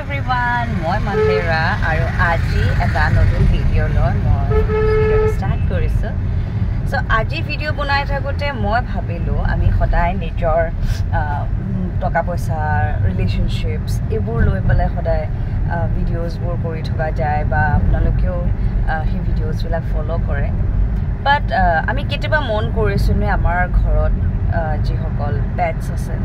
everyone, মই মন্দিৰা আৰু আজি এটা নতুন ভিডিঅ লৈ মই ভিডিঅ ষ্টাৰ্ট কৰিছো সো আজি ভিডিঅ বনাই থাকোতে মই ভাবিলো আমি সদায় নিজৰ টকা পইচা ৰিলেশনশিপস এবোৰ লৈ পেলাই সদায় ভিডিঅ'জ বোৰ কৰি থকা যায় বা আপোনালোকেও হে ভিডিঅ'জ বিলাক ফলো কৰে বাট আমি কেতিয়াবা মন কৰিছো নে আমাৰ ঘৰত যি সকল পেটস আছে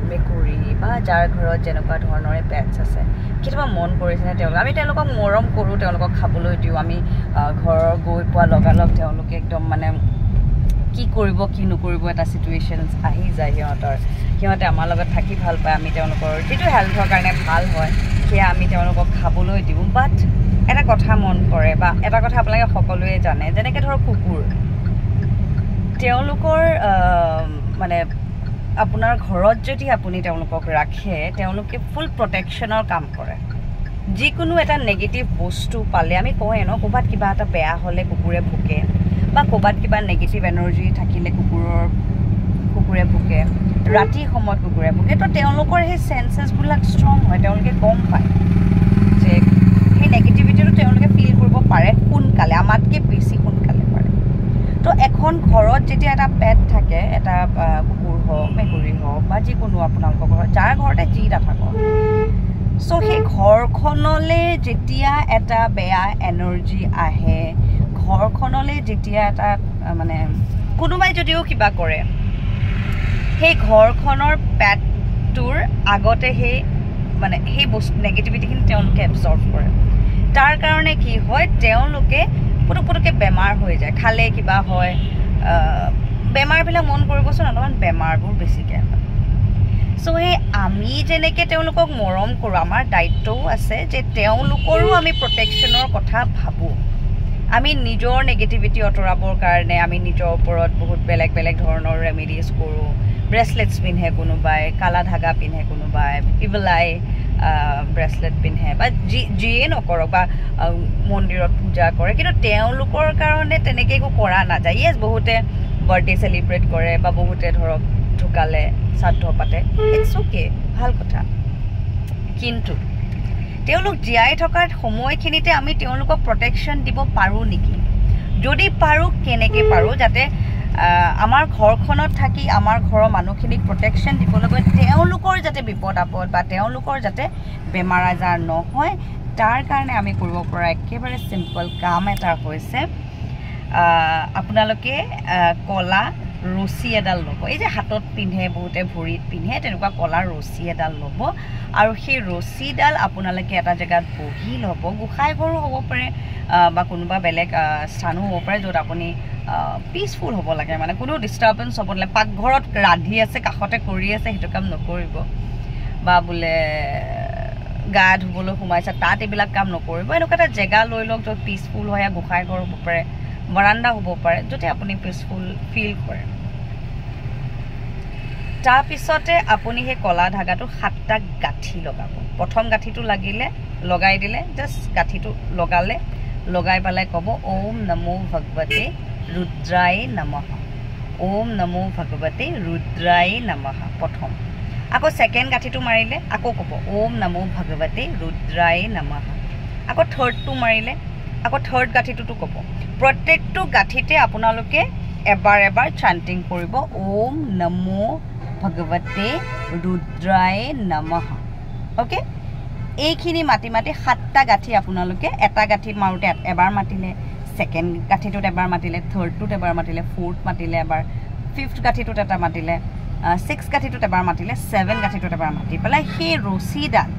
মেকুৰী বা যাৰ ঘৰত যেনেকুৱা ধৰণৰে পেটস আছে কেতিয়াবা মন কৰিছে নে তেওঁলোক আমি তেওঁলোকক মৰম কৰো তেওঁলোকক খাবলৈ দিও আমি ঘৰৰ গৈ পোৱা লগালগ তেওঁলোকে একদম মানে কি কৰিব কি নকৰিব এটা সিচুৱেশনস আহি যায় সিহঁতে আমাৰ লগত থাকি ভাল পায় আমি তেওঁলোকৰ যেটো হেলথৰ কাৰণে ভাল হয় সেয়া আমি তেওঁলোকক খাবলৈ দিও বাট এটা কথা মন কৰে বা এটা কথা আপোনালোকে সকলোৱে জানে যেনেকৈ ধৰক কুকুৰ তেওঁলোকৰ মানে আপোনাৰ ঘৰত যদি আপুনি তেওঁলোকক ৰাখে তেওঁলোকে ফুল প্ৰটেকচনৰ কাম কৰে যিকোনো এটা নেগেটিভ বস্তু পালে আমি কয় ন কোবাত কিবা এটা বেয়া হলে কুকুৰে ভুকে বা কোবাত কিবা নেগেটিভ এনাৰ্জি থাকিলে কুকুৰে ভুকে ৰাতি সময়ত কুকুৰে ভুকে তো তেওঁলোকৰ সেই সেন্সেস বিলাক ষ্ট্ৰং হয় তেওঁলোকে গম পায় যে সেই নেগেটিভিটিটো তেওঁলোকে ফিল কৰিব পাৰে কোনকালে আমাতকে বেছি কোনকালে পাৰে তো এখন ঘৰত যেতিয়া এটা পেট থাকে এটা কুকুৰ হওক মেকুৰী হওক বা যিকোনো আপোনালোকৰ ঘৰত যাৰ ঘৰতে যি নাথাকক সো সেই ঘৰখনলে যেতিয়া এটা বেয়া এনাৰ্জি আহে ঘৰখনলে যেতিয়া এটা মানে কোনোবাই যদিও কিবা কৰে সেই ঘৰখনৰ পেটটোৰ আগতে সেই মানে সেই বস্তু নেগেটিভিটিখিনি তেওঁলোকে এবজৰ্ব কৰে তাৰ কাৰণে কি হয় তেওঁলোকে পুতুকে বেমাৰ হৈ যায় খালে কিবা হয় বেমাৰবিলাক মন কৰিবচোন অলপমান বেমাৰবোৰ বেছিকৈ হয় সো এই আমি যেনেকৈ তেওঁলোকক মৰম কৰোঁ আমাৰ দায়িত্বও আছে যে তেওঁলোকৰো আমি প্ৰটেকশ্যনৰ কথা ভাবোঁ আমি নিজৰ নেগেটিভিটি অতৰাবৰ কাৰণে আমি নিজৰ ওপৰত বহুত বেলেগ বেলেগ ধৰণৰ ৰেমেডিজ কৰোঁ ব্ৰেচলেটছ পিন্ধে কোনোবাই কালা ধাগা পিন্ধে কোনোবাই ইভলাই ব্ৰেচলেট পিন্ধে বা যিয়ে নকৰক বা মন্দিৰত পূজা কৰে কিন্তু তেওঁলোকৰ কাৰণে তেনেকৈ একো কৰা নাযায় ইয়েছ বহুতে বাৰ্থডে সেলিব্ৰেট কৰে বা বহুতে ধৰক ঢুকালে শ্ৰাদ্ধ পাতে ইটস ওকে ভাল কথা কিন্তু তেওঁলোক জীয়াই থকাৰ সময়খিনিতে আমি তেওঁলোকক প্ৰটেকশ্যন দিব পাৰোঁ নেকি যদি পাৰোঁ কেনেকৈ পাৰোঁ যাতে আমাৰ ঘৰখনত থাকি আমাৰ ঘৰৰ মানুহখিনিক প্ৰটেকশ্যন দিবলৈ তেওঁলোকৰ যাতে বিপদ আপদ বা তেওঁলোকৰ যাতে বেমাৰ আজাৰ নহয় তাৰ কাৰণে আমি কৰিব পৰা একেবাৰে সিম্পল কাম এটা হৈছে আপোনালোকে কলা ৰছী এডাল ল'ব এই যে হাতত পিন্ধে বহুতে ভৰিত পিন্ধে তেনেকুৱা কলা ৰছী এডাল ল'ব আৰু সেই ৰছীডাল আপোনালোকে এটা জেগাত বহি ল'ব গোসাঁই ঘৰো হ'ব পাৰে বা কোনোবা বেলেগ স্থানো হ'ব পাৰে য'ত আপুনি পিচফুল হ'ব লাগে মানে কোনো ডিষ্টাৰ্বেন্স হ'ব নালাগে পাকঘৰত ৰান্ধি আছে কাষতে কৰি আছে সেইটো কাম নকৰিব বা বোলে গা ধুবলৈ সোমাইছে তাত এইবিলাক কাম নকৰিব এনেকুৱা এটা জেগা লৈ লওক য'ত পিচফুল হয় গোসাঁই ঘৰ হ'ব পাৰে বাৰান্দা হ'ব পাৰে য'তে আপুনি পিচফুল ফিল কৰে তাৰপিছতে আপুনি সেই কলা ধাগাটো 7টা গাঁঠি লগাব প্ৰথম গাঁঠিটো লগাই দিলে জাষ্ট গাঁঠিটো লগাই পেলাই ক'ব ওম নমো ভগৱতে ৰুদ্ৰায় নমঃ ওম নমো ভগৱতে ৰুদ্ৰায় নমঃ প্ৰথম আকৌ সেকেন্ড গাঁঠিটো মাৰিলে আকৌ ক'ব ওম নমো ভগৱতে ৰুদ্ৰায় নমঃ আকৌ থাৰ্ডটো মাৰিলে আকৌ থাৰ্ড গাঁঠিটোতো ক'ব প্ৰত্যেকটো গাঁঠিতে আপোনালোকে এবাৰ চান্টিং কৰিব ওম নমো ভগৱতে ৰুদ্ৰায় নমঃ ওকে এইখিনি মাতি 7টা গাঁঠি আপোনালোকে এটা গাঁঠি মাৰোতে এবাৰ মাতিলে সেকেন্ড গাঁঠিটোত এবাৰ মাতিলে থাৰ্ডটোত এবাৰ মাতিলে ফোৰ্থ মাতিলে এবাৰ ফিফথ গাঁঠিটোত এটা মাতিলে 6 গাঁঠিটোত এবাৰ মাতিলে 7 গাঁঠিটোত এবাৰ মাতি পেলাই সেই ৰছীডাল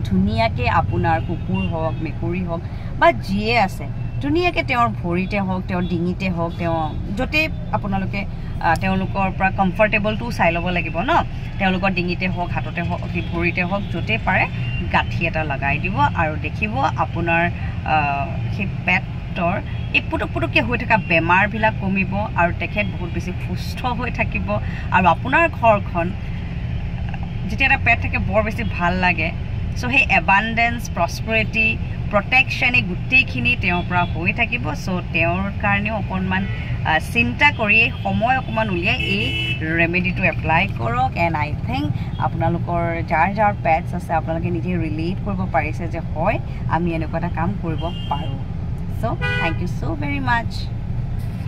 ধুনীয়াকৈ আপোনাৰ কুকুৰ হওক মেকুৰী হওক বা যিয়ে আছে ধুনীয়াকৈ তেওঁৰ ভৰিতে হওক তেওঁৰ ডিঙিতে হওক তেওঁ য'তে আপোনালোকে তেওঁলোকৰ পৰা কমফৰ্টেবলটো চাই ল'ব লাগিব ন তেওঁলোকৰ ডিঙিতে হওক হাততে হওক ভৰিতে হওক য'তে পাৰে গাঁঠি এটা লগাই দিব আৰু দেখিব আপোনাৰ সেই পেটৰ এই পুটুককৈ হৈ থকা বেমাৰবিলাক কমিব আৰু তেখেত বহুত বেছি সুস্থ হৈ থাকিব আৰু আপোনাৰ ঘৰখন যেতিয়া এটা পেট থাকে বৰ বেছি ভাল লাগে চ' সেই এবাণ্ডেঞ্চ প্ৰস্পেৰিটি প্ৰটেকশ্যন এই গোটেইখিনি তেওঁৰ পৰা হৈ থাকিব চ' তেওঁৰ কাৰণেও অকণমান চিন্তা কৰি সময় অকণমান উলিয়াই এই ৰেমেডিটো এপ্লাই কৰক এণ্ড আই থিংক আপোনালোকৰ যাৰ যাৰ পেটছ আছে আপোনালোকে নিজে ৰিলেট কৰিব পাৰিছে যে হয় আমি এনেকুৱা এটা কাম কৰিব পাৰোঁ so' thank you so' very much